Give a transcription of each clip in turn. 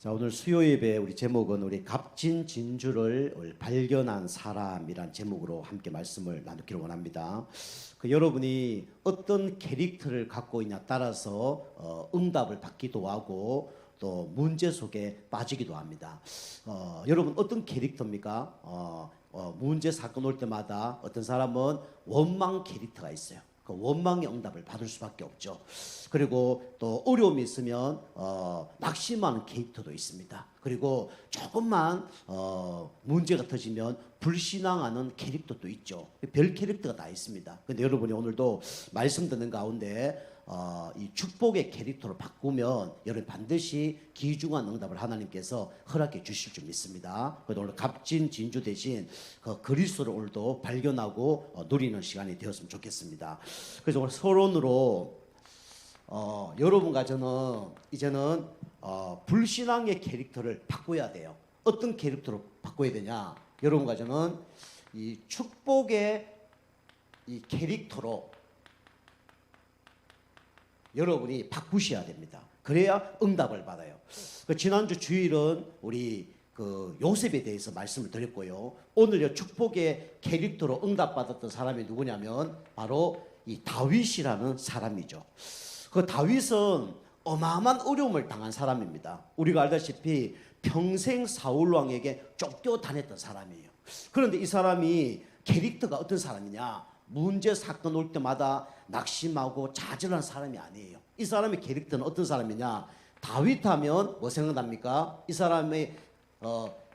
자, 오늘 수요 예배 우리 제목은 우리 값진 진주를 발견한 사람이란 제목으로 함께 말씀을 나누기를 원합니다. 여러분이 어떤 캐릭터를 갖고 있냐 따라서 응답을 받기도 하고 또 문제 속에 빠지기도 합니다. 여러분 어떤 캐릭터입니까? 문제 사건 올 때마다 어떤 사람은 원망 캐릭터가 있어요. 그 원망의 응답을 받을 수밖에 없죠. 그리고 또 어려움이 있으면 낙심하는 캐릭터도 있습니다. 그리고 조금만 문제가 터지면 불신앙하는 캐릭터도 있죠. 별 캐릭터가 다 있습니다. 근데 여러분이 오늘도 말씀 듣는 가운데 이 축복의 캐릭터로 바꾸면 여러분 반드시 귀중한 응답을 하나님께서 허락해 주실 줄 믿습니다. 그래서 오늘 값진 진주 대신 그 그리스도를 오늘도 발견하고 누리는 시간이 되었으면 좋겠습니다. 그래서 오늘 서론으로 여러분과 저는 이제는 불신앙의 캐릭터를 바꿔야 돼요. 어떤 캐릭터로 바꿔야 되냐? 여러분과 저는 이 축복의 이 캐릭터로 여러분이 바꾸셔야 됩니다. 그래야 응답을 받아요. 지난주 주일은 우리 요셉에 대해서 말씀을 드렸고요. 오늘 축복의 캐릭터로 응답받았던 사람이 누구냐면 바로 이 다윗이라는 사람이죠. 그 다윗은 어마어마한 어려움을 당한 사람입니다. 우리가 알다시피 평생 사울 왕에게 쫓겨다녔던 사람이에요. 그런데 이 사람이 캐릭터가 어떤 사람이냐? 문제 사건 올 때마다 낙심하고 좌절한 사람이 아니에요. 이 사람의 캐릭터는 어떤 사람이냐? 다윗하면 뭐 생각납니까? 이 사람의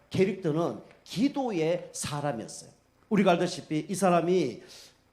캐릭터는 기도의 사람이었어요. 우리가 알다시피 이 사람이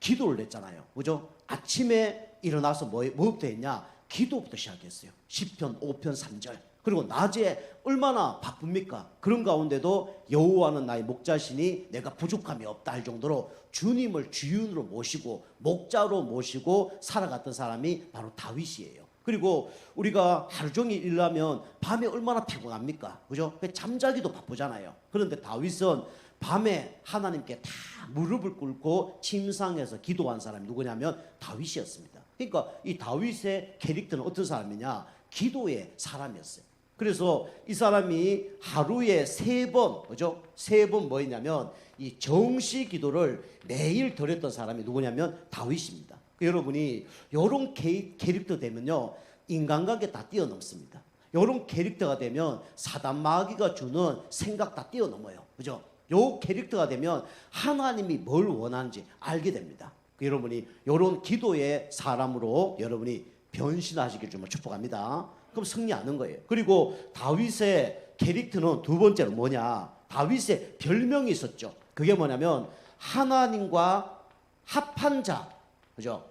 기도를 했잖아요. 그죠? 아침에 일어나서 뭐부터 했냐? 기도부터 시작했어요. 시편 5편 3절. 그리고 낮에 얼마나 바쁩니까? 그런 가운데도 여호와는 나의 목자시니 내가 부족함이 없다 할 정도로 주님을 주인으로 모시고 목자로 모시고 살아갔던 사람이 바로 다윗이에요. 그리고 우리가 하루 종일 일하면 밤에 얼마나 피곤합니까? 그죠? 잠자기도 바쁘잖아요. 그런데 다윗은 밤에 하나님께 다 무릎을 꿇고 침상에서 기도한 사람이 누구냐면 다윗이었습니다. 그러니까 이 다윗의 캐릭터는 어떤 사람이냐? 기도의 사람이었어요. 그래서 이 사람이 하루에 3번, 그죠? 3번 뭐였냐면 이 정시 기도를 매일 드렸던 사람이 누구냐면 다윗입니다. 여러분이 이런 캐릭터 되면요, 인간관계 다 뛰어넘습니다. 이런 캐릭터가 되면 사단 마귀가 주는 생각 다 뛰어넘어요. 그죠? 요 캐릭터가 되면 하나님이 뭘 원하는지 알게 됩니다. 여러분이 이런 기도의 사람으로 여러분이 변신하시길 좀 축복합니다. 그럼 승리하는 거예요. 그리고 다윗의 캐릭터는 두 번째로 뭐냐? 다윗의 별명이 있었죠. 그게 뭐냐면 하나님과 합한 자. 그죠?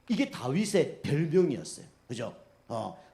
이게 다윗의 별명이었어요. 그죠?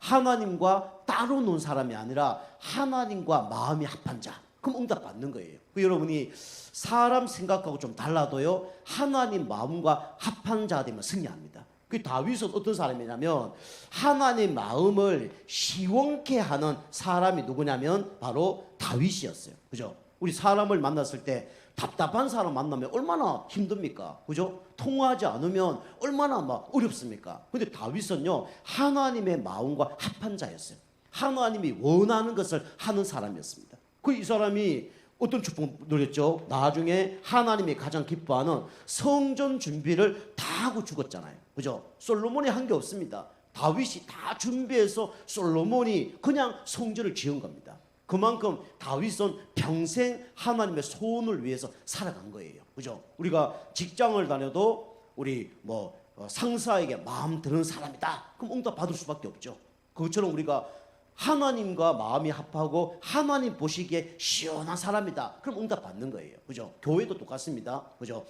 하나님과 따로 논 사람이 아니라 하나님과 마음이 합한 자. 그럼 응답 받는 거예요. 여러분이 사람 생각하고 좀 달라도요, 하나님 마음과 합한 자 되면 승리합니다. 다윗은 어떤 사람이냐면 하나님의 마음을 시원케 하는 사람이 누구냐면 바로 다윗이었어요. 그죠? 우리 사람을 만났을 때 답답한 사람 만나면 얼마나 힘듭니까? 그죠? 통하지 않으면 얼마나 막 어렵습니까? 근데 다윗은요, 하나님의 마음과 합한 자였어요. 하나님이 원하는 것을 하는 사람이었습니다. 이 사람이 어떤 축복 누렸죠? 나중에 하나님이 가장 기뻐하는 성전 준비를 다 하고 죽었잖아요. 그죠? 솔로몬이 한 게 없습니다. 다윗이 다 준비해서 솔로몬이 그냥 성전을 지은 겁니다. 그만큼 다윗은 평생 하나님의 소원을 위해서 살아간 거예요. 그죠? 우리가 직장을 다녀도 우리 상사에게 마음 드는 사람이다. 그럼 응답 받을 수밖에 없죠. 그것처럼 우리가 하나님과 마음이 합하고 하나님 보시기에 시원한 사람이다. 그럼 응답 받는 거예요. 그죠? 교회도 똑같습니다. 그죠?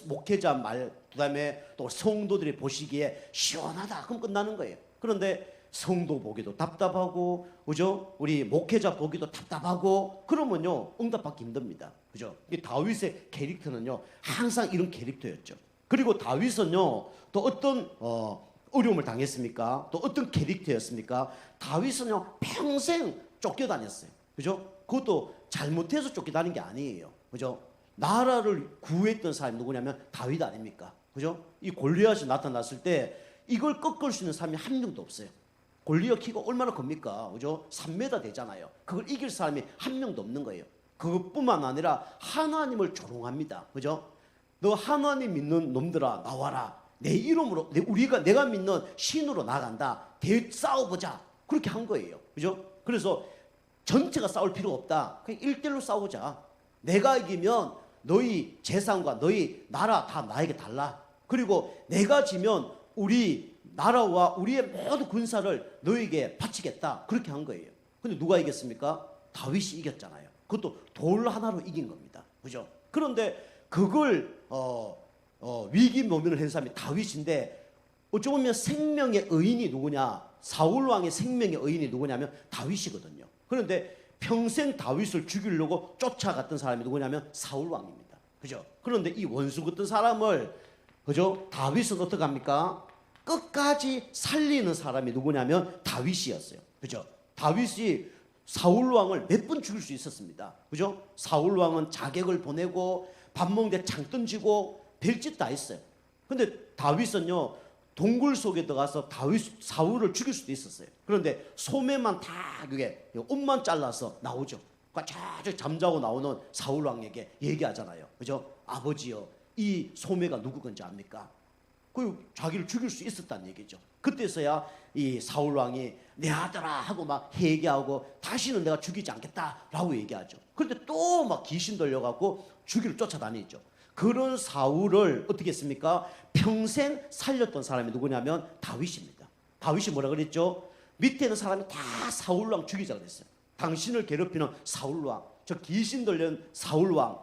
목회자 말, 그다음에 또 성도들이 보시기에 시원하다. 그럼 끝나는 거예요. 그런데 성도 보기도 답답하고, 그죠? 우리 목회자 보기도 답답하고, 그러면요, 응답 받기 힘듭니다. 그죠? 이 다윗의 캐릭터는요, 항상 이런 캐릭터였죠. 그리고 다윗은요, 또 어떤, 어려움을 당했습니까? 또 어떤 캐릭터였습니까? 다윗은요, 평생 쫓겨다녔어요. 그죠? 그것도 잘못해서 쫓겨다닌 게 아니에요. 그죠? 나라를 구했던 사람이 누구냐면 다윗 아닙니까? 그죠? 이 골리앗이 나타났을 때 이걸 꺾을 수 있는 사람이 한 명도 없어요. 골리앗 키가 얼마나 큽니까? 그죠? 3m 되잖아요. 그걸 이길 사람이 한 명도 없는 거예요. 그것뿐만 아니라 하나님을 조롱합니다. 그죠? 너 하나님 믿는 놈들아 나와라. 내 이름으로 내가 믿는 신으로 나간다. 싸워보자. 그렇게 한 거예요. 그죠? 그래서 전체가 싸울 필요 없다. 그냥 1대1로 싸우자. 내가 이기면 너희 재산과 너희 나라 다 나에게 달라. 그리고 내가 지면 우리 나라와 우리의 모든 군사를 너에게 바치겠다. 그렇게 한 거예요. 근데 누가 이겼습니까? 다윗이 이겼잖아요. 그것도 돌 하나로 이긴 겁니다. 그죠? 그런데 그걸 위기 모면을 한 사람이 다윗인데 어찌 보면 생명의 의인이 누구냐? 사울 왕의 생명의 의인이 누구냐면 다윗이거든요. 그런데 평생 다윗을 죽이려고 쫓아갔던 사람이 누구냐면 사울 왕입니다. 그죠? 그런데 이 원수 같은 사람을 그죠? 다윗은 어떻게 합니까? 끝까지 살리는 사람이 누구냐면 다윗이었어요. 그죠? 다윗이 사울 왕을 몇 번 죽일 수 있었습니다. 그죠? 사울 왕은 자객을 보내고 밥 먹는데 창 던지고 별짓 다 했어요. 근데 다윗은요 동굴 속에 들어가서 사울을 죽일 수도 있었어요. 그런데 소매만 다 그게 옷만 잘라서 나오죠. 그러니까 잠자고 나오는 사울 왕에게 얘기하잖아요. 그죠? 아버지요, 이 소매가 누구 건지 압니까? 그 자기를 죽일 수 있었다는 얘기죠. 그때서야 이 사울 왕이 내 아들아 하고 막 회개하고 다시는 내가 죽이지 않겠다라고 얘기하죠. 그런데 또 막 귀신 들려갖고 죽이러 쫓아다니죠. 그런 사울을 어떻게 했습니까? 평생 살렸던 사람이 누구냐면 다윗입니다. 다윗이 뭐라 그랬죠? 밑에 있는 사람이 다 사울 왕 죽이자 그랬어요. 당신을 괴롭히는 사울 왕, 저 귀신 들린 사울 왕,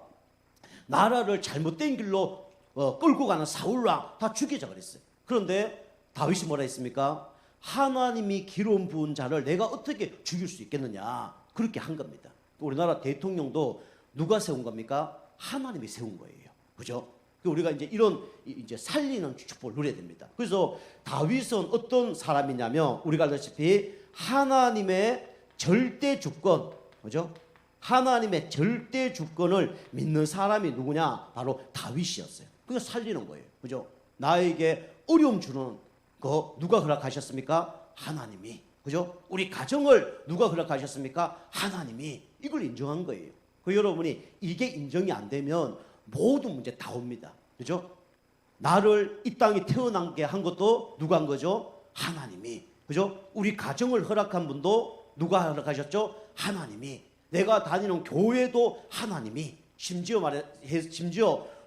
나라를 잘못된 길로 끌고 가는 사울 왕 다 죽이자 그랬어요. 그런데 다윗이 뭐라 했습니까? 하나님이 기름 부은 자를 내가 어떻게 죽일 수 있겠느냐, 그렇게 한 겁니다. 우리나라 대통령도 누가 세운 겁니까? 하나님이 세운 거예요. 그죠? 우리가 이제 이런 이제 살리는 축복을 누려야 됩니다. 그래서 다윗은 어떤 사람이냐면 우리가 알다시피 하나님의 절대 주권, 그죠? 하나님의 절대 주권을 믿는 사람이 누구냐? 바로 다윗이었어요. 그거 살리는 거예요. 그죠? 나에게 어려움 주는 거 누가 허락하셨습니까? 하나님이. 그죠? 우리 가정을 누가 허락하셨습니까? 하나님이. 이걸 인정한 거예요. 그 여러분이 이게 인정이 안 되면 모든 문제 다 옵니다. 그죠? 나를 이 땅에 태어나게 한 것도 누가 한 거죠? 하나님이. 그죠? 우리 가정을 허락한 분도 누가 허락하셨죠? 하나님이. 내가 다니는 교회도 하나님이. 심지어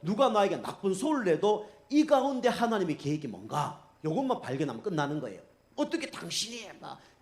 누가 나에게 나쁜 소리를 내도 이 가운데 하나님의 계획이 뭔가, 이것만 발견하면 끝나는 거예요. 어떻게 당신이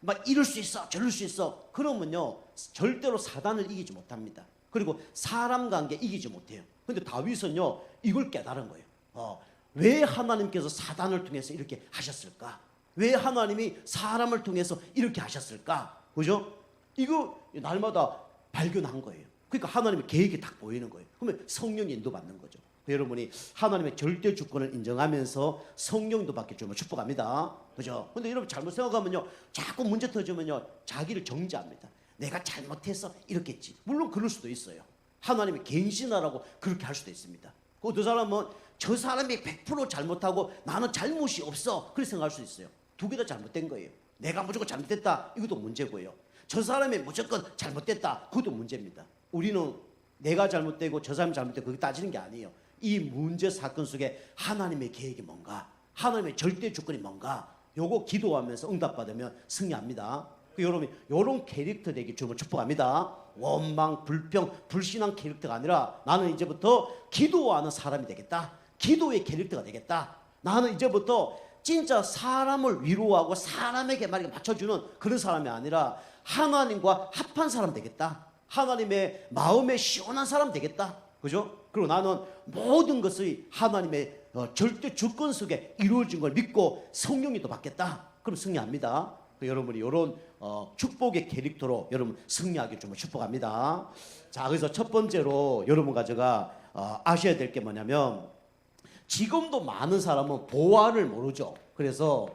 막 이럴 수 있어 저럴 수 있어 그러면요 절대로 사단을 이기지 못합니다. 그리고 사람 관계 이기지 못해요. 근데 다윗은요 이걸 깨달은 거예요. 왜 하나님께서 사단을 통해서 이렇게 하셨을까? 왜 하나님이 사람을 통해서 이렇게 하셨을까? 그죠? 이거 날마다 발견한 거예요. 그러니까 하나님의 계획이 딱 보이는 거예요. 그러면 성령이 인도받는 거죠. 여러분이 하나님의 절대 주권을 인정하면서 성령 인도받게 주면 축복합니다. 그죠? 근데 여러분 잘못 생각하면요 자꾸 문제 터지면요 자기를 정죄합니다. 내가 잘못해서 이렇겠지. 물론 그럴 수도 있어요. 하나님이 갱신하라고 그렇게 할 수도 있습니다. 그 사람은 저 사람이 100% 잘못하고 나는 잘못이 없어 그렇게 생각할 수 있어요. 두 개 다 잘못된 거예요. 내가 무조건 잘못됐다 이것도 문제고요. 저 사람이 무조건 잘못됐다 그것도 문제입니다. 우리는 내가 잘못되고 저 사람이 잘못되고 그게 따지는 게 아니에요. 이 문제 사건 속에 하나님의 계획이 뭔가, 하나님의 절대 주권이 뭔가, 요거 기도하면서 응답받으면 승리합니다. 여러분이 이런 캐릭터 되기 주님을 축복합니다. 원망, 불평, 불신한 캐릭터가 아니라 나는 이제부터 기도하는 사람이 되겠다. 기도의 캐릭터가 되겠다. 나는 이제부터 진짜 사람을 위로하고 사람에게 말을 맞춰주는 그런 사람이 아니라 하나님과 합한 사람 되겠다. 하나님의 마음에 시원한 사람 되겠다. 그죠? 그리고 나는 모든 것이 하나님의 절대 주권 속에 이루어진 걸 믿고 성령이 또 받겠다. 그럼 승리합니다. 여러분이 이런 축복의 캐릭터로 여러분 승리하길 좀 축복합니다. 자, 그래서 첫 번째로 여러분과 제가 아셔야 될 게 뭐냐면 지금도 많은 사람은 보안을 모르죠. 그래서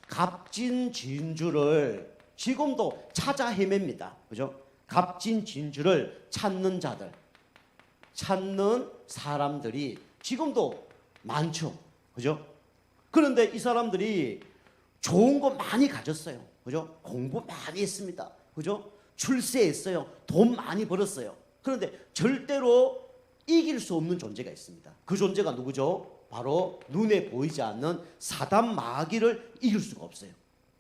값진 진주를 지금도 찾아 헤맵니다. 그죠? 값진 진주를 찾는 자들, 찾는 사람들이 지금도 많죠. 그죠? 그런데 이 사람들이 좋은 거 많이 가졌어요. 그죠? 공부 많이 했습니다. 그죠? 출세했어요. 돈 많이 벌었어요. 그런데 절대로 이길 수 없는 존재가 있습니다. 그 존재가 누구죠? 바로 눈에 보이지 않는 사단 마귀를 이길 수가 없어요.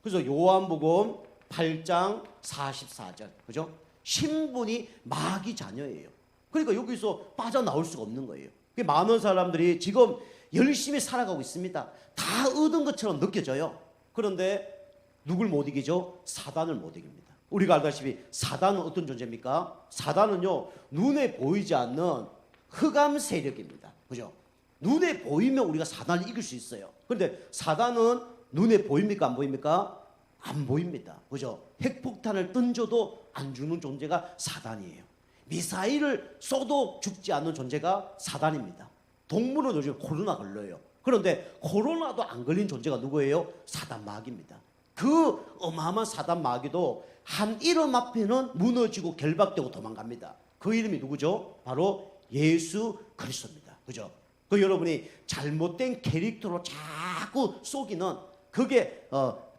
그래서 요한복음 8장 44절, 그죠? 신분이 마귀 자녀예요. 그러니까 여기서 빠져나올 수가 없는 거예요. 많은 사람들이 지금 열심히 살아가고 있습니다. 다 얻은 것처럼 느껴져요. 그런데 누굴 못 이기죠? 사단을 못 이깁니다. 우리가 알다시피 사단은 어떤 존재입니까? 사단은요, 눈에 보이지 않는 흑암 세력입니다. 그죠? 눈에 보이면 우리가 사단을 이길 수 있어요. 그런데 사단은 눈에 보입니까? 안 보입니까? 안 보입니다. 그죠? 핵폭탄을 던져도 안 죽는 존재가 사단이에요. 미사일을 쏘도 죽지 않는 존재가 사단입니다. 동물은 요즘 코로나 걸려요. 그런데 코로나도 안 걸린 존재가 누구예요? 사단 마귀입니다. 그 어마어마한 사단 마귀도 한 이름 앞에는 무너지고 결박되고 도망갑니다. 그 이름이 누구죠? 바로 예수 그리스도입니다. 그죠? 그 여러분이 잘못된 캐릭터로 자꾸 속이는 그게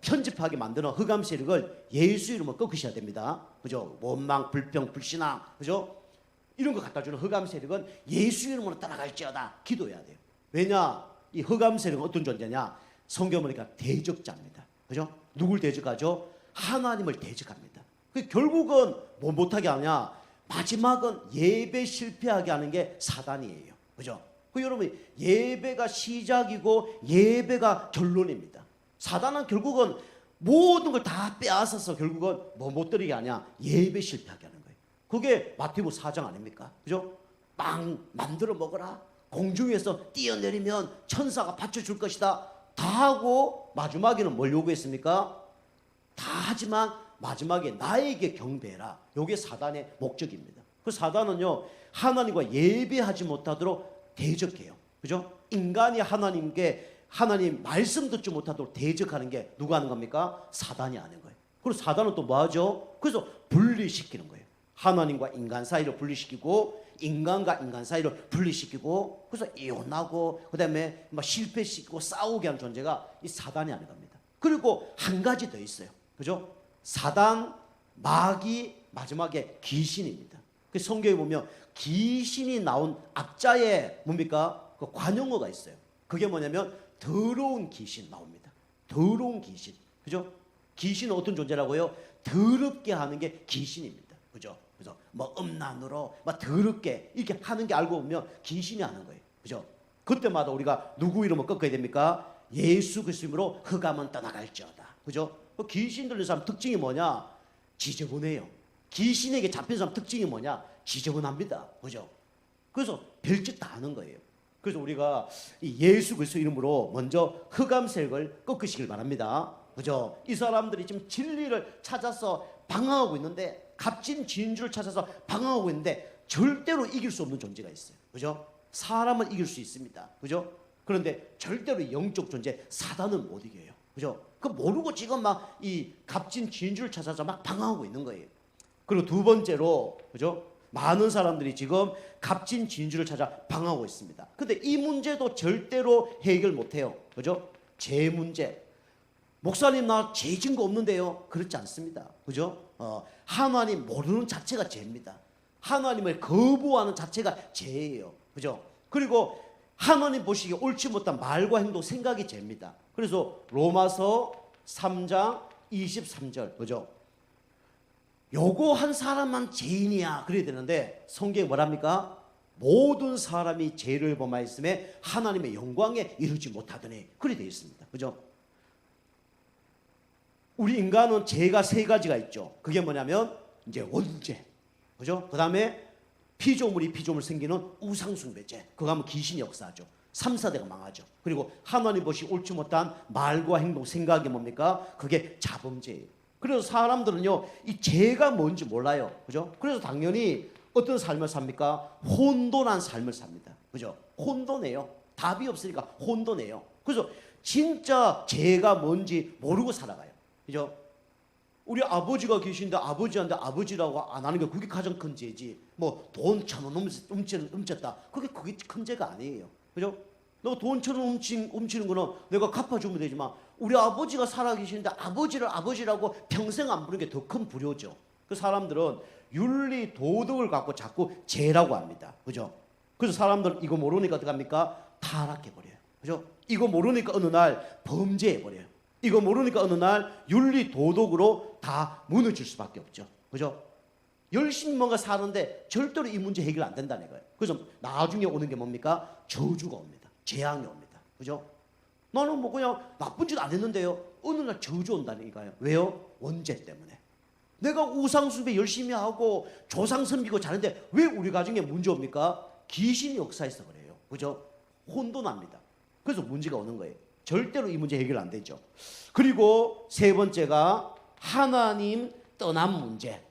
편집하게 만드는 흑암 세력을 예수 이름으로 꺾으셔야 됩니다. 그죠? 원망, 불평, 불신앙, 그죠? 이런 거 갖다 주는 흑암 세력은 예수 이름으로 따라갈지어다 기도해야 돼요. 왜냐? 이 흑암 세력은 어떤 존재냐? 성경 보니까 대적자입니다. 그죠? 누굴 대적하죠? 하나님을 대적합니다. 결국은 뭐 못하게 하냐? 마지막은 예배 실패하게 하는 게 사단이에요. 그죠? 여러분, 예배가 시작이고 예배가 결론입니다. 사단은 결국은 모든 걸 다 빼앗아서 결국은 뭐 못 드리게 하냐? 예배 실패하게 하는 거예요. 그게 마태복음 4장 아닙니까? 그죠? 빵 만들어 먹어라. 공중에서 뛰어내리면 천사가 받쳐줄 것이다. 다 하고 마지막에는 뭘 요구했습니까? 다 하지만 마지막에 나에게 경배해라. 이게 사단의 목적입니다. 그 사단은요, 하나님과 예배하지 못하도록 대적해요. 그죠? 인간이 하나님께 하나님 말씀 듣지 못하도록 대적하는 게 누가 하는 겁니까? 사단이 하는 거예요. 그리고 사단은 또 뭐 하죠? 그래서 분리시키는 거예요. 하나님과 인간 사이를 분리시키고 인간과 인간 사이를 분리시키고 그래서 이혼하고 그다음에 막 실패시키고 싸우게 하는 존재가 이 사단이 하는 겁니다. 그리고 한 가지 더 있어요. 그죠? 사단, 마귀, 마지막에 귀신입니다. 그 성경에 보면 귀신이 나온 앞자에 뭡니까? 그 관용어가 있어요. 그게 뭐냐면 더러운 귀신 나옵니다. 더러운 귀신. 그죠? 귀신은 어떤 존재라고요? 더럽게 하는 게 귀신입니다. 그죠? 그래서 뭐 음란으로 막 더럽게 이렇게 하는 게 알고 보면 귀신이 하는 거예요. 그죠? 그때마다 우리가 누구 이름을 꺾어야 됩니까? 예수 그리스도 이름으로 흑암은 떠나갈지어다. 그죠? 그 귀신 들린 사람 특징이 뭐냐? 지저분해요. 귀신에게 잡힌 사람 특징이 뭐냐? 지저분합니다. 그죠? 그래서 별짓 다 하는 거예요. 그래서 우리가 이 예수 그리스도 이름으로 먼저 흑암 세력을 꺾으시길 바랍니다. 그죠? 이 사람들이 지금 진리를 찾아서 방황하고 있는데 값진 진주를 찾아서 방황하고 있는데 절대로 이길 수 없는 존재가 있어요. 그죠? 사람은 이길 수 있습니다. 그죠? 그런데 절대로 영적 존재 사단은 못 이겨요. 그죠? 그 모르고 지금 막 이 값진 진주를 찾아서 막 방황하고 있는 거예요. 그리고 두 번째로, 그죠? 많은 사람들이 지금 값진 진주를 찾아 방황하고 있습니다. 근데 이 문제도 절대로 해결 못 해요. 그죠? 죄 문제. 목사님 나 죄 진 거 없는데요. 그렇지 않습니다. 그죠? 하나님 모르는 자체가 죄입니다. 하나님을 거부하는 자체가 죄예요. 그죠? 그리고 하나님 보시기에 옳지 못한 말과 행동, 생각이 죄입니다. 그래서 로마서 3장 23절, 그죠? 요거 한 사람만 죄인이야 그래야 되는데 성경이 뭐랍니까? 모든 사람이 죄를 범하였음에 하나님의 영광에 이르지 못하더니 그래 되어 있습니다. 그죠? 우리 인간은 죄가 세 가지가 있죠. 그게 뭐냐면 이제 원죄, 그죠? 그 다음에 피조물이 피조물 생기는 우상숭배죄, 그거 하면 귀신이 역사하죠. 3, 4대가 망하죠. 그리고 하나님 보시 옳지 못한 말과 행동, 생각이 뭡니까? 그게 자범죄예요. 그래서 사람들은요, 이 죄가 뭔지 몰라요. 그죠? 그래서 당연히 어떤 삶을 삽니까? 혼돈한 삶을 삽니다. 그죠? 혼돈해요. 답이 없으니까 혼돈해요. 그래서 진짜 죄가 뭔지 모르고 살아가요. 그죠? 우리 아버지가 계신데 아버지한테 아버지라고 안 하는 게 그게 가장 큰 죄지. 뭐 돈 1,000원 훔쳤다. 그게 큰 죄가 아니에요. 그죠? 너 돈 1,000원 훔치는 거는 내가 갚아주면 되지만 우리 아버지가 살아계시는데 아버지를 아버지라고 평생 안 부르는 게 더 큰 불효죠. 그 사람들은 윤리 도덕을 갖고 자꾸 죄라고 합니다. 그죠? 그래서 사람들은 이거 모르니까 어떻게 합니까? 타락해버려요. 그죠? 이거 모르니까 어느 날 범죄해버려요. 이거 모르니까 어느 날 윤리 도덕으로 다 무너질 수밖에 없죠. 그죠? 열심히 뭔가 사는데 절대로 이 문제 해결 안 된다는 거예요. 그래서 나중에 오는 게 뭡니까? 저주가 옵니다. 재앙이 옵니다. 그죠? 나는 뭐 그냥 나쁜 짓 안 했는데요. 어느 날 저주 온다니까요. 왜요? 원죄 때문에. 내가 우상숭배 열심히 하고 조상 섬기고 자는데 왜 우리 가정에 문제 옵니까? 귀신이 역사해서 그래요. 그죠? 혼돈합니다. 그래서 문제가 오는 거예요. 절대로 이 문제 해결 안 되죠. 그리고 세 번째가 하나님 떠난 문제.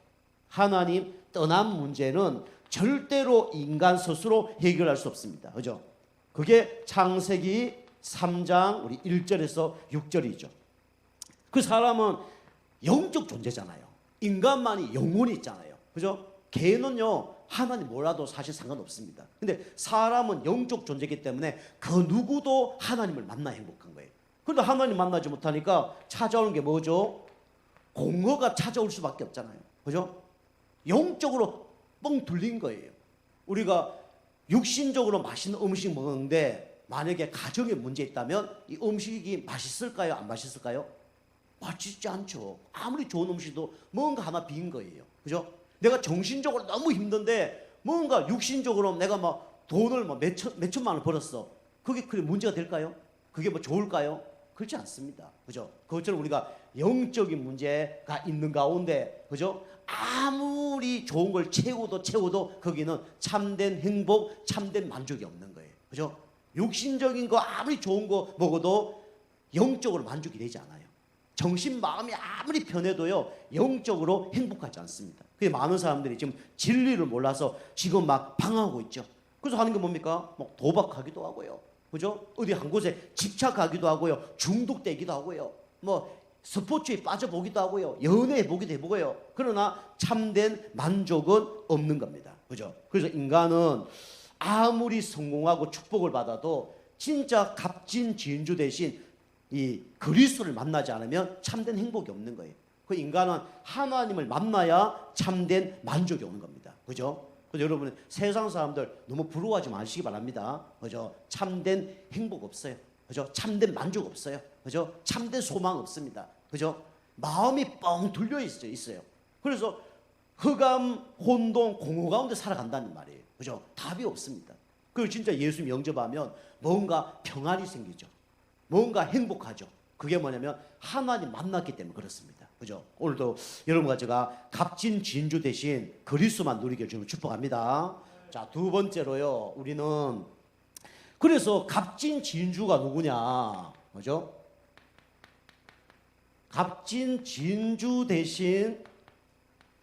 하나님 떠난 문제는 절대로 인간 스스로 해결할 수 없습니다. 그죠? 그게 창세기 3장 우리 1절에서 6절이죠. 그 사람은 영적 존재잖아요. 인간만이 영혼이 있잖아요. 그죠? 개는요 하나님 몰라도 사실 상관없습니다. 근데 사람은 영적 존재이기 때문에 그 누구도 하나님을 만나 행복한 거예요. 그런데 하나님 만나지 못하니까 찾아오는 게 뭐죠? 공허가 찾아올 수밖에 없잖아요. 그죠? 영적으로 뻥 뚫린 거예요. 우리가 육신적으로 맛있는 음식 먹었는데 만약에 가정에 문제 있다면 이 음식이 맛있을까요? 안 맛있을까요? 맛있지 않죠. 아무리 좋은 음식도 뭔가 하나 빈 거예요. 그죠? 내가 정신적으로 너무 힘든데 뭔가 육신적으로 내가 막 돈을 막 몇천만 원 벌었어. 그게 문제가 될까요? 그게 뭐 좋을까요? 그렇지 않습니다. 그죠? 그것처럼 우리가 영적인 문제가 있는 가운데, 그죠? 아무리 좋은 걸 채워도 거기는 참된 행복, 참된 만족이 없는 거예요. 그죠? 육신적인 거 아무리 좋은 거 먹어도 영적으로 만족이 되지 않아요. 정신 마음이 아무리 편해도요 영적으로 행복하지 않습니다. 그래서 많은 사람들이 지금 진리를 몰라서 지금 막 방황하고 있죠. 그래서 하는 게 뭡니까? 막 도박하기도 하고요. 그죠? 어디 한 곳에 집착하기도 하고요. 중독되기도 하고요. 뭐 스포츠에 빠져보기도 하고요. 연애해 보기도 해보고요. 그러나 참된 만족은 없는 겁니다. 그죠? 그래서 인간은 아무리 성공하고 축복을 받아도 진짜 값진 진주 대신 이 그리스도를 만나지 않으면 참된 행복이 없는 거예요. 그 인간은 하나님을 만나야 참된 만족이 오는 겁니다. 그죠? 그래서 여러분 세상 사람들 너무 부러워하지 마시기 바랍니다. 그죠? 참된 행복 없어요. 그죠? 참된 만족 없어요. 그죠? 참된 소망 없습니다. 그죠? 마음이 뻥 뚫려 있어요. 그래서 흑암, 혼돈, 공허 가운데 살아간다는 말이에요. 그죠? 답이 없습니다. 그리고 진짜 예수 영접하면 뭔가 평안이 생기죠. 뭔가 행복하죠. 그게 뭐냐면 하나님 만났기 때문에 그렇습니다. 그죠? 오늘도 여러분과 제가 값진 진주 대신 그리스도만 누리게 해주면 축복합니다. 자, 두 번째로요. 우리는 그래서 값진 진주가 누구냐? 그죠? 값진 진주 대신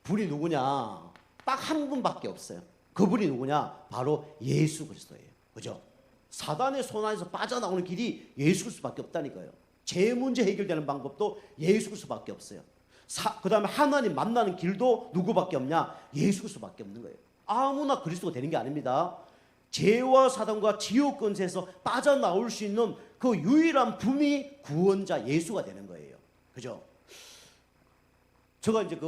분이 누구냐? 딱 한 분밖에 없어요. 그분이 누구냐? 바로 예수 그리스도예요. 그죠? 사단의 손 안에서 빠져나오는 길이 예수 그리스도밖에 없다니까요. 제 문제 해결되는 방법도 예수 그리스도밖에 없어요. 그 다음에 하나님 만나는 길도 누구밖에 없냐? 예수 그리스도밖에 없는 거예요. 아무나 그리스도가 되는 게 아닙니다. 죄와 사단과 지옥 권세에서 빠져나올 수 있는 그 유일한 분이 구원자 예수가 되는 거예요. 그죠? 제가 이제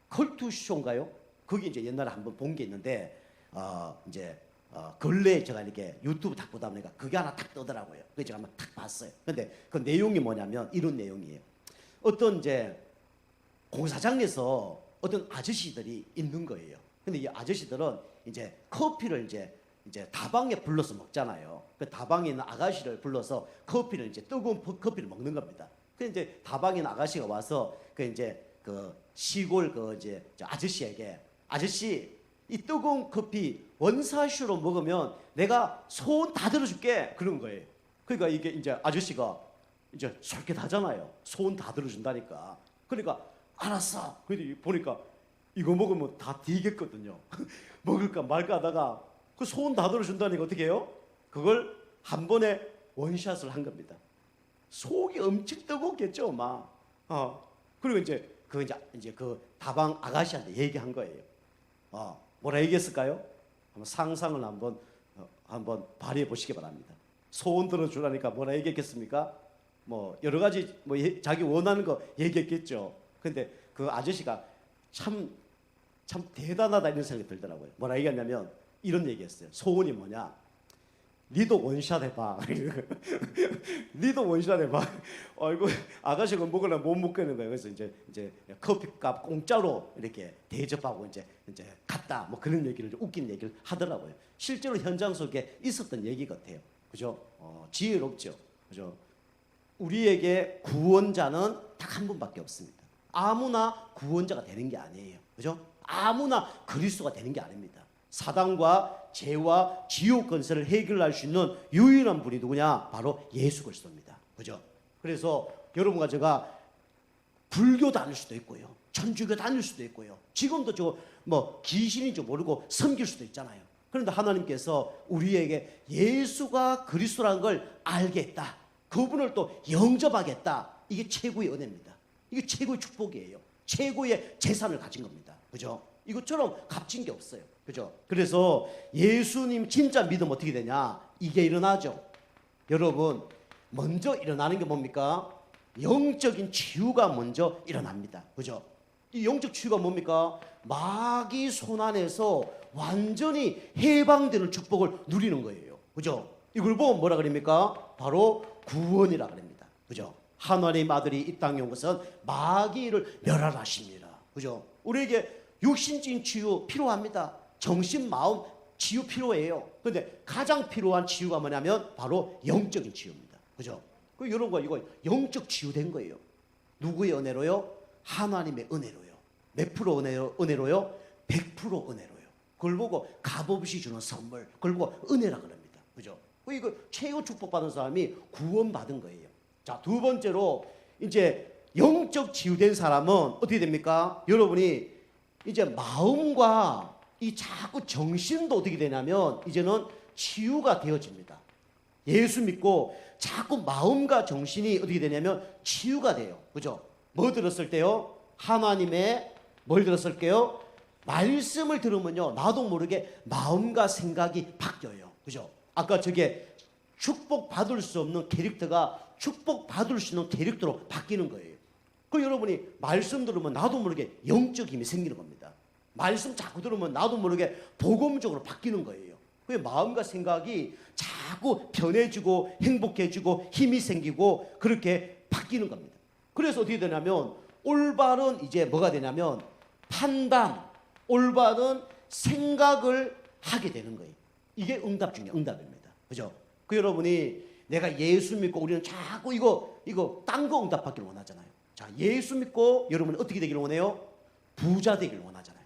컬투쇼인가요? 거기 이제 옛날에 한번 본 게 있는데 근래에 제가 이렇게 유튜브 딱 보다 보니까 그게 하나 딱 뜨더라고요. 그래서 제가 한번 딱 봤어요. 근데 그 내용이 뭐냐면 이런 내용이에요. 어떤 이제 공사장에서 어떤 아저씨들이 있는 거예요. 근데 이 아저씨들은 이제 커피를 이제 다방에 불러서 먹잖아요. 그 다방에 있는 아가씨를 불러서 커피를 이제 뜨거운 커피를 먹는 겁니다. 그 이제 다방에 있는 아가씨가 와서 그 시골 이제 아저씨에게 아저씨 이 뜨거운 커피 원사슈로 먹으면 내가 소원 다 들어줄게 그런 거예요. 그러니까 이게 이제 아저씨가 이제 솔깃하잖아요. 소원 다 들어준다니까. 그러니까 알았어. 근데 보니까 이거 먹으면 다 뒤겠거든요. 먹을까 말까 하다가 그 소원 다 들어준다니까 어떻게 해요? 그걸 한 번에 원샷을 한 겁니다. 속이 엄청 뜨겁겠죠, 막. 그리고 이제 그 다방 아가씨한테 얘기한 거예요. 뭐라 얘기했을까요? 한번 상상을 한번 발휘해 보시기 바랍니다. 소원 들어주라니까 뭐라 얘기했겠습니까? 뭐 여러 가지 뭐 자기 원하는 거 얘기했겠죠. 근데 그 아저씨가 참 대단하다 이런 생각이 들더라고요. 뭐라 얘기했냐면 이런 얘기했어요. 소원이 뭐냐? 니도 원샷 해봐. 니도 원샷 해봐. 아이고 아가씨가 먹으려면 못 먹겠는 거예요. 그래서 이제 커피값 공짜로 이렇게 대접하고 이제 갔다. 뭐 그런 얘기를 웃긴 얘기를 하더라고요. 실제로 현장 속에 있었던 얘기 같아요. 그죠? 지혜롭죠. 그죠? 우리에게 구원자는 딱 한 분밖에 없습니다. 아무나 구원자가 되는 게 아니에요. 그죠? 아무나 그리스도가 되는 게 아닙니다. 사단과 죄와 지옥 권세를 해결할 수 있는 유일한 분이 누구냐? 바로 예수 그리스도입니다. 그죠? 그래서 여러분과 제가 불교 다닐 수도 있고요. 천주교 다닐 수도 있고요. 지금도 저 뭐 귀신인지 모르고 섬길 수도 있잖아요. 그런데 하나님께서 우리에게 예수가 그리스도라는 걸 알게 했다. 그분을 또 영접하겠다. 이게 최고의 은혜입니다. 이게 최고의 축복이에요. 최고의 재산을 가진 겁니다. 그죠? 이것처럼 값진 게 없어요. 그죠? 그래서 예수님 진짜 믿으면 어떻게 되냐? 이게 일어나죠. 여러분, 먼저 일어나는 게 뭡니까? 영적인 치유가 먼저 일어납니다. 그죠? 이 영적 치유가 뭡니까? 마귀 손안에서 완전히 해방되는 축복을 누리는 거예요. 그죠? 이걸 보면 뭐라 그럽니까? 바로 구원이라 그럽니다. 그죠? 하나님 아들이 이 땅에 온 것은 마귀를 멸하라십니다. 그죠? 우리에게 육신적인 치유 필요합니다. 정신, 마음 치유 필요해요. 그런데 가장 필요한 치유가 뭐냐면 바로 영적인 치유입니다. 그죠? 그 여러분과 이거 영적 치유된 거예요. 누구의 은혜로요? 하나님의 은혜로요. 몇 프로 은혜로요? 100% 은혜로요. 그걸 보고 값없이 주는 선물, 그걸 보고 은혜라 그럽니다. 그죠? 이거 최고 축복받은 사람이 구원받은 거예요. 자, 두 번째로 이제 영적 치유된 사람은 어떻게 됩니까? 여러분이 이제 마음과 이 자꾸 정신도 어떻게 되냐면 이제는 치유가 되어집니다. 예수 믿고 자꾸 마음과 정신이 어떻게 되냐면 치유가 돼요. 그죠? 뭐 들었을 때요? 하나님의 뭘 들었을 때요? 말씀을 들으면요, 나도 모르게 마음과 생각이 바뀌어요. 그죠? 아까 저게 축복받을 수 없는 캐릭터가 축복받을 수 있는 캐릭터로 바뀌는 거예요. 그 여러분이 말씀 들으면 나도 모르게 영적 힘이 생기는 겁니다. 말씀 자꾸 들으면 나도 모르게 복음적으로 바뀌는 거예요. 그 마음과 생각이 자꾸 변해지고 행복해지고 힘이 생기고 그렇게 바뀌는 겁니다. 그래서 어떻게 되냐면 올바른 이제 뭐가 되냐면 판단, 올바른 생각을 하게 되는 거예요. 이게 응답 중에 응답입니다. 그죠? 그 여러분이 내가 예수 믿고 우리는 자꾸 이거 딴 거 응답받기를 원하잖아요. 자, 예수 믿고 여러분은 어떻게 되기를 원해요? 부자 되기를 원하잖아요.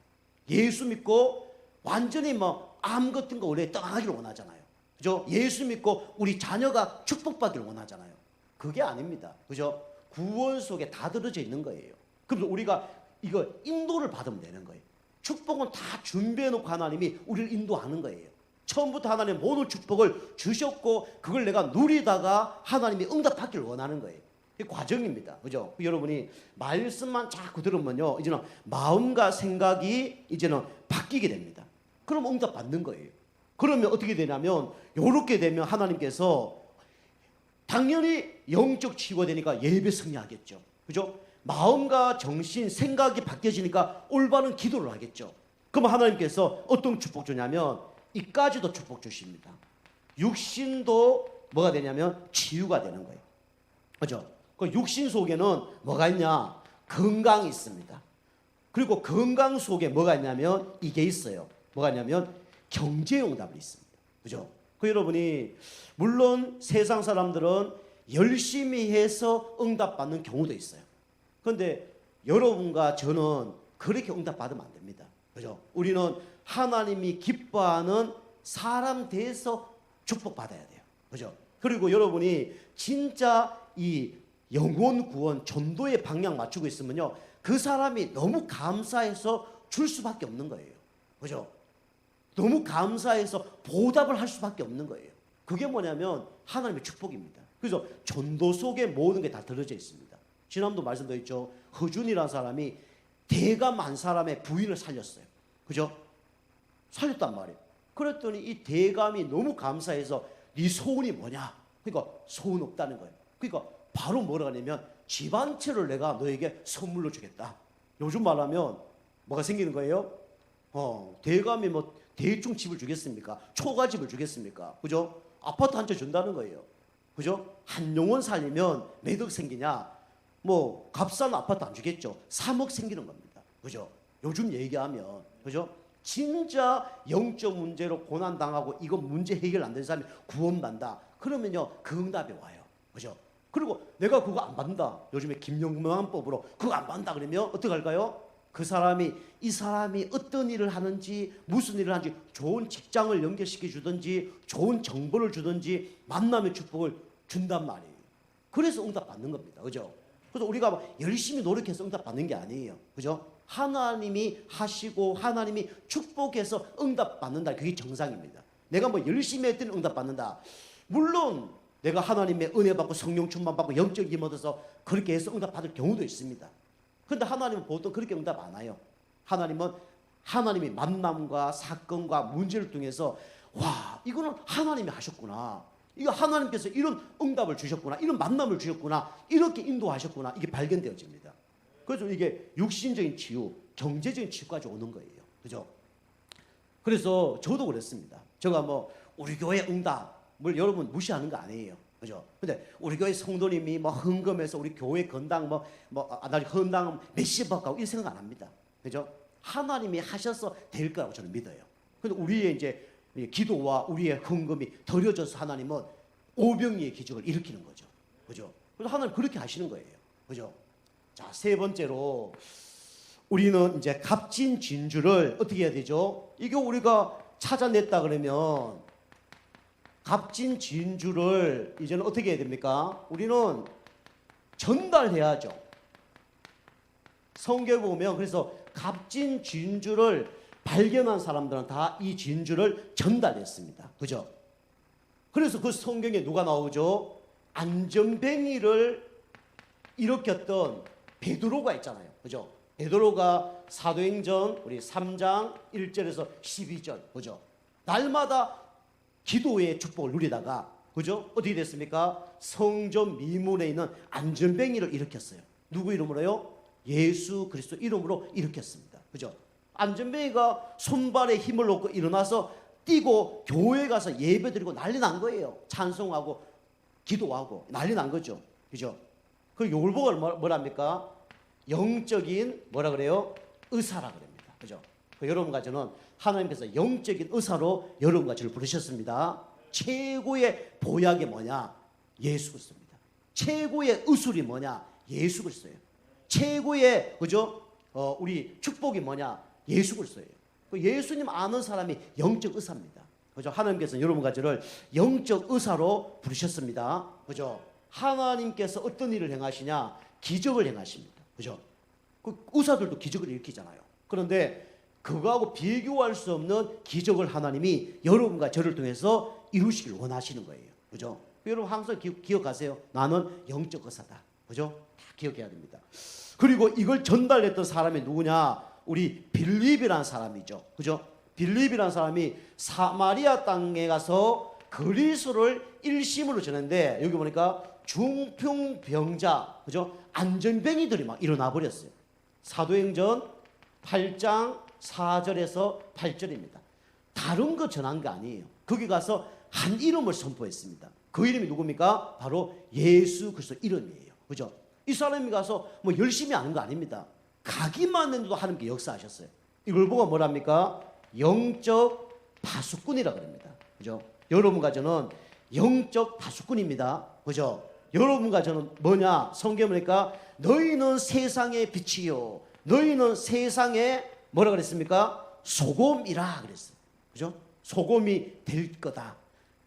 예수 믿고 완전히 뭐 암 같은 거 원래 떠나기를 원하잖아요. 그죠? 예수 믿고 우리 자녀가 축복받기를 원하잖아요. 그게 아닙니다. 그죠? 구원 속에 다 들어져 있는 거예요. 그래서 우리가 이거 인도를 받으면 되는 거예요. 축복은 다 준비해 놓고 하나님이 우리를 인도하는 거예요. 처음부터 하나님 모든 축복을 주셨고 그걸 내가 누리다가 하나님이 응답받기를 원하는 거예요. 이 과정입니다. 그죠? 여러분이 말씀만 자꾸 들으면요, 이제는 마음과 생각이 이제는 바뀌게 됩니다. 그럼 응답 받는 거예요. 그러면 어떻게 되냐면 요렇게 되면 하나님께서 당연히 영적 치유가 되니까 예배 승리하겠죠. 그죠? 마음과 정신, 생각이 바뀌어지니까 올바른 기도를 하겠죠. 그럼 하나님께서 어떤 축복 주냐면 이까지도 축복 주십니다. 육신도 뭐가 되냐면 치유가 되는 거예요. 그죠? 그 육신 속에는 뭐가 있냐? 건강이 있습니다. 그리고 건강 속에 뭐가 있냐면 이게 있어요. 뭐가 있냐면 경제응답이 있습니다. 그죠? 그 여러분이 물론 세상 사람들은 열심히 해서 응답받는 경우도 있어요. 그런데 여러분과 저는 그렇게 응답받으면 안 됩니다. 그죠? 우리는 하나님이 기뻐하는 사람 돼서 축복받아야 돼요. 그죠? 그리고 여러분이 진짜 이 영혼 구원, 전도의 방향 맞추고 있으면요, 그 사람이 너무 감사해서 줄 수밖에 없는 거예요. 그죠? 너무 감사해서 보답을 할 수밖에 없는 거예요. 그게 뭐냐면 하나님의 축복입니다. 그래서 전도 속에 모든 게 다 들어져 있습니다. 지난번도 말씀드렸죠. 허준이라는 사람이 대감 한 사람의 부인을 살렸어요. 그죠? 살렸단 말이에요. 그랬더니 이 대감이 너무 감사해서 네 소원이 뭐냐? 그러니까 소원 없다는 거예요. 그러니까 바로 뭐라 하냐면 집 한 채를 내가 너에게 선물로 주겠다. 요즘 말하면 뭐가 생기는 거예요? 대감이 뭐 대충 집을 주겠습니까? 초가집을 주겠습니까? 그죠? 아파트 한 채 준다는 거예요. 그죠? 한 영혼 살리면 몇 억 생기냐? 뭐 값싼 아파트 안 주겠죠. 3억 생기는 겁니다. 그죠? 요즘 얘기하면 그죠? 진짜 영적 문제로 고난 당하고 이거 문제 해결 안 되는 사람이 구원받는다. 그러면요 그 응답이 와요. 그죠? 그리고 내가 그거 안 받는다. 요즘에 김영란법으로 그거 안 받는다 그러면 어떻게 할까요? 이 사람이 어떤 일을 하는지 무슨 일을 하는지 좋은 직장을 연결시켜 주든지 좋은 정보를 주든지 만남의 축복을 준단 말이에요. 그래서 응답 받는 겁니다. 그죠? 그래서 우리가 막 열심히 노력해서 응답 받는 게 아니에요. 그죠? 하나님이 하시고 하나님이 축복해서 응답 받는다. 그게 정상입니다. 내가 뭐 열심히 했더니 응답 받는다. 물론 내가 하나님의 은혜 받고 성령 충만 받고 영적 힘 얻어서 그렇게 해서 응답 받을 경우도 있습니다. 그런데 하나님은 보통 그렇게 응답 안 해요. 하나님은 하나님이 만남과 사건과 문제를 통해서 와 이거는 하나님이 하셨구나. 이거 하나님께서 이런 응답을 주셨구나. 이런 만남을 주셨구나. 이렇게 인도하셨구나. 이게 발견되어집니다. 그래서 이게 육신적인 치유, 경제적인 치유까지 오는 거예요. 그죠? 그래서 저도 그랬습니다. 제가 뭐 우리 교회 응답을 여러분 무시하는 거 아니에요. 그죠? 근데 우리 교회 성도님이 뭐 헌금해서 우리 교회 건당 나 헌당 몇십 억 가고 이 생각 안 합니다. 그죠? 하나님이 하셔서 될 거라고 저는 믿어요. 근데 우리의 이제 기도와 우리의 헌금이 더려져서 하나님은 오병이의 기적을 일으키는 거죠. 그죠? 그래서 하나님 그렇게 하시는 거예요. 그죠? 자, 세 번째로 우리는 이제 값진 진주를 어떻게 해야 되죠? 이거 우리가 찾아냈다 그러면 값진 진주를 이제는 어떻게 해야 됩니까? 우리는 전달해야죠. 성경에 보면 그래서 값진 진주를 발견한 사람들은 다 이 진주를 전달했습니다. 그죠? 그래서 그 성경에 누가 나오죠? 안전뱅이를 일으켰던 베드로가 있잖아요. 그죠? 베드로가 사도행전 우리 3장 1절에서 12절. 그죠? 날마다 기도의 축복을 누리다가 그죠? 어떻게 됐습니까? 성전 미문에 있는 안전뱅이를 일으켰어요. 누구 이름으로요? 예수 그리스도 이름으로 일으켰습니다. 그죠? 안전뱅이가 손발에 힘을 놓고 일어나서 뛰고 교회에 가서 예배드리고 난리 난 거예요. 찬송하고 기도하고 난리 난 거죠. 그죠? 그 요걸 보고 뭐랍니까? 영적인 뭐라 그래요? 의사라 그럽니다. 그죠? 그 여러분과 저는 하나님께서 영적인 의사로 여러분과 저를 부르셨습니다. 최고의 보약이 뭐냐? 예수 그리스도입니다. 최고의 의술이 뭐냐? 예수 그리스도예요. 최고의 그죠? 우리 축복이 뭐냐? 예수 그리스도예요. 그 예수님 아는 사람이 영적 의사입니다. 그죠? 하나님께서는 여러분과 저를 영적 의사로 부르셨습니다. 그죠? 하나님께서 어떤 일을 행하시냐? 기적을 행하십니다. 그죠? 그 의사들도 기적을 일으키잖아요. 그런데 그거하고 비교할 수 없는 기적을 하나님이 여러분과 저를 통해서 이루시길 원하시는 거예요. 그죠? 여러분 항상 기억하세요. 나는 영적 의사다. 그죠? 다 기억해야 됩니다. 그리고 이걸 전달했던 사람이 누구냐? 우리 빌립이라는 사람이죠. 그죠? 빌립이라는 사람이 사마리아 땅에 가서 그리스도를 일심으로 전했는데 여기 보니까 중풍병자, 그죠? 안전뱅이들이 막 일어나 버렸어요. 사도행전 8장 4절에서 8절입니다. 다른 거 전한 거 아니에요. 거기 가서 한 이름을 선포했습니다. 그 이름이 누굽니까? 바로 예수 그리스도 이름이에요. 그죠? 이 사람이 가서 뭐 열심히 하는 거 아닙니다. 가기만 해도 하나님께 역사하셨어요. 이걸 보고 뭐랍니까? 영적 파수꾼이라 그럽니다. 그죠? 여러분과 저는 영적 파수꾼입니다. 그죠? 여러분과 저는 뭐냐? 성경에 보니까 너희는 세상의 빛이요. 너희는 세상의 뭐라 그랬습니까? 소금이라 그랬어요. 그죠? 소금이 될 거다.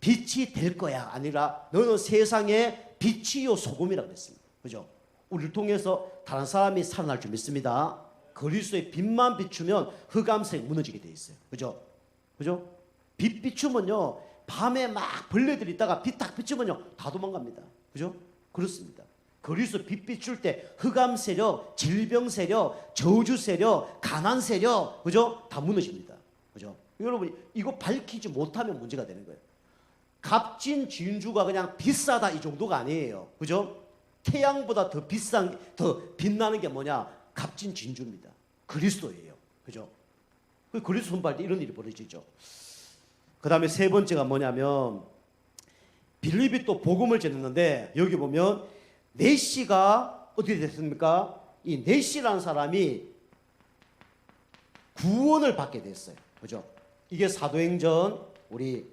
빛이 될 거야. 아니라 너는 세상의 빛이요 소금이라 그랬습니다. 그죠? 우리를 통해서 다른 사람이 살아날 줄 믿습니다. 그리스도의 빛만 비추면 흑암색 무너지게 돼 있어요. 그죠? 그죠? 빛 비추면요 밤에 막 벌레들이 있다가 빛 딱 비추면요 다 도망갑니다. 그죠? 그렇습니다. 그리스도 빛 비출 때 흑암 세력, 질병 세력, 저주 세력, 가난 세력, 그죠? 다 무너집니다. 그죠? 여러분 이거 밝히지 못하면 문제가 되는 거예요. 값진 진주가 그냥 비싸다 이 정도가 아니에요. 그죠? 태양보다 더 비싼, 더 빛나는 게 뭐냐? 값진 진주입니다. 그리스도예요. 그죠? 그리스도 손발 때 이런 일이 벌어지죠. 그 다음에 세 번째가 뭐냐면, 빌립이 또 복음을 전했는데, 여기 보면 네시가 어떻게 됐습니까? 이 네시라는 사람이 구원을 받게 됐어요. 그죠? 이게 사도행전 우리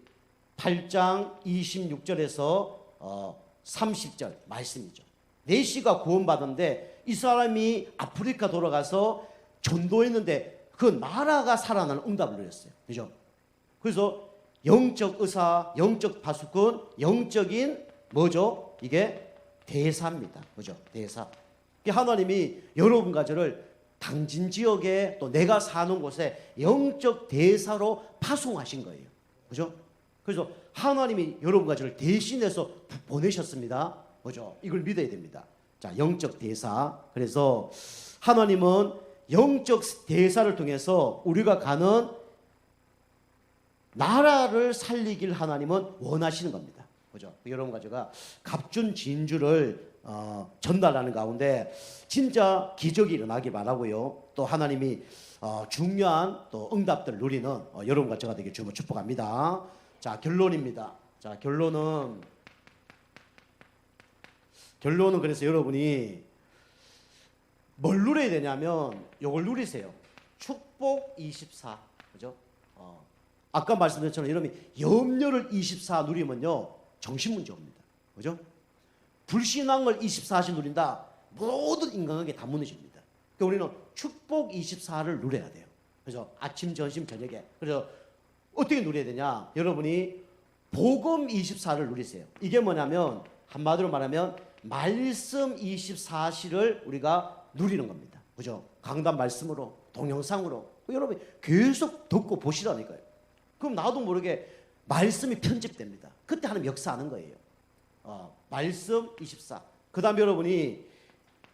8장 26절에서 30절 말씀이죠. 네시가 구원받았는데 이 사람이 아프리카 돌아가서 전도했는데 그 나라가 살아나는 응답을 누렸어요. 그죠? 그래서 영적 의사, 영적 파수꾼, 영적인 뭐죠? 이게 대사입니다. 그죠? 대사. 하나님이 여러분과 저를 당진 지역에 또 내가 사는 곳에 영적 대사로 파송하신 거예요. 그죠? 그래서 하나님이 여러분과 저를 대신해서 보내셨습니다. 그죠? 이걸 믿어야 됩니다. 자, 영적 대사. 그래서 하나님은 영적 대사를 통해서 우리가 가는 나라를 살리길 하나님은 원하시는 겁니다. 그죠? 여러분과 제가 값준 진주를 전달하는 가운데 진짜 기적이 일어나기 바라고요. 또 하나님이 중요한 또 응답들을 누리는 여러분과 제가 되게 주로 축복합니다. 자, 결론입니다. 자, 결론은 그래서 여러분이 뭘 누려야 되냐면 요걸 누리세요. 축복 24. 그죠? 아까 말씀드린 것처럼 여러분이 염려를 24 누리면요 정신문제 옵니다. 그죠? 불신앙을 24시 누린다. 모든 인간에게 다 무너집니다. 그러니까 우리는 축복 24를 누려야 돼요. 그래서 아침, 점심, 저녁에. 그래서 어떻게 누려야 되냐? 여러분이 복음 24를 누리세요. 이게 뭐냐면 한마디로 말하면 말씀 24시를 우리가 누리는 겁니다. 그죠? 강단 말씀으로, 동영상으로. 여러분이 계속 듣고 보시라니까요. 그럼 나도 모르게 말씀이 편집됩니다. 그때 하나님 역사하는 거예요. 말씀 24. 그 다음에 여러분이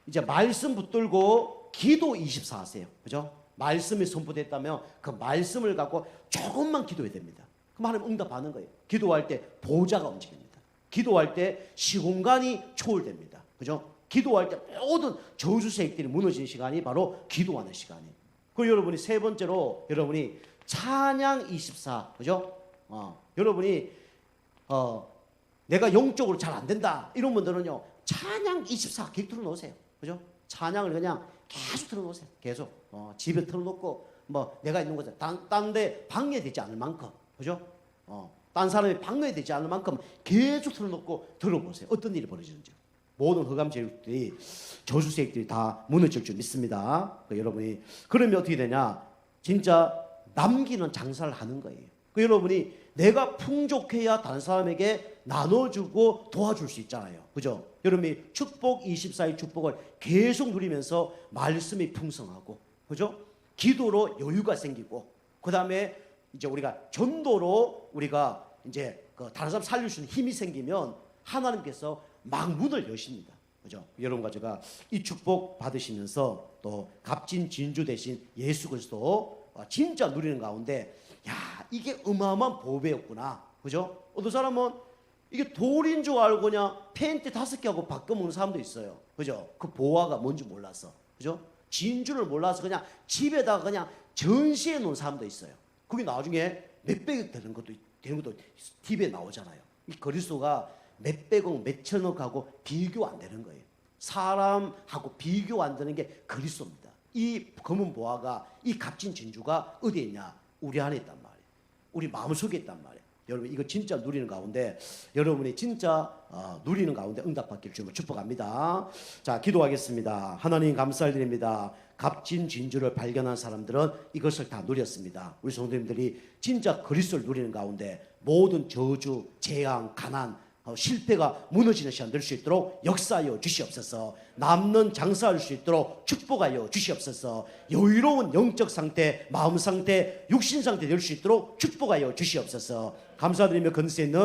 이제 말씀 붙들고 기도 24 하세요. 그죠? 말씀이 선포됐다면 그 말씀을 갖고 조금만 기도해야 됩니다. 그럼 하나님 응답하는 거예요. 기도할 때 보좌가 움직입니다. 기도할 때 시공간이 초월됩니다. 그죠? 기도할 때 모든 저주세력들이 무너지는 시간이 바로 기도하는 시간이에요. 그리고 여러분이 세 번째로 여러분이 찬양 24. 그죠? 여러분이 내가 영적으로 잘 안 된다 이런 분들은요 찬양 24 계속 틀어놓으세요. 그죠? 찬양을 그냥 계속 틀어놓으세요. 계속 집에 틀어놓고 뭐 내가 있는 곳에 딴 데 방해되지 않을 만큼. 그죠? 딴 사람이 방해되지 않을 만큼 계속 틀어놓고 들어보세요. 어떤 일이 벌어지는지. 모든 흑암 세력들이 저주 세력들이 다 무너질 줄 믿습니다. 여러분이 그러면 어떻게 되냐? 진짜 남기는 장사를 하는 거예요. 여러분이 내가 풍족해야 다른 사람에게 나눠주고 도와줄 수 있잖아요. 그죠? 여러분이 축복 24의 축복을 계속 누리면서 말씀이 풍성하고, 그죠? 기도로 여유가 생기고, 그 다음에 이제 우리가 전도로 우리가 이제 다른 사람 살릴 수 있는 힘이 생기면 하나님께서 막 문을 여십니다. 그죠? 여러분과 제가 이 축복 받으시면서 또 값진 진주 대신 예수 그리스도 진짜 누리는 가운데 야 이게 어마어마한 보배였구나. 그죠? 어떤 사람은 이게 돌인 줄 알고 그냥 팬티 5개 하고 바꿔먹는 사람도 있어요. 그죠? 그 보화가 뭔지 몰라서. 그죠? 진주를 몰라서 그냥 집에다가 그냥 전시해 놓은 사람도 있어요. 그게 나중에 몇백억 되는 것도 TV에 나오잖아요. 이 그리스도가 몇백억, 몇천억하고 비교 안 되는 거예요. 사람하고 비교 안 되는 게 그리스도입니다. 이 검은 보화가, 이 값진 진주가 어디에 있냐? 우리 안에 있단 말이에요. 우리 마음속에 있단 말이에요. 여러분 이거 진짜 누리는 가운데 여러분이 진짜 누리는 가운데 응답받기를 주님을 축복합니다. 자, 기도하겠습니다. 하나님 감사드립니다. 값진 진주를 발견한 사람들은 이것을 다 누렸습니다. 우리 성도님들이 진짜 그리스도를 누리는 가운데 모든 저주, 재앙, 가난, 실패가 무너지는 시간 될 수 있도록 역사하여 주시옵소서. 남는 장사할 수 있도록 축복하여 주시옵소서. 여유로운 영적 상태, 마음 상태, 육신 상태 될 수 있도록 축복하여 주시옵소서. 감사드리며 건세 있는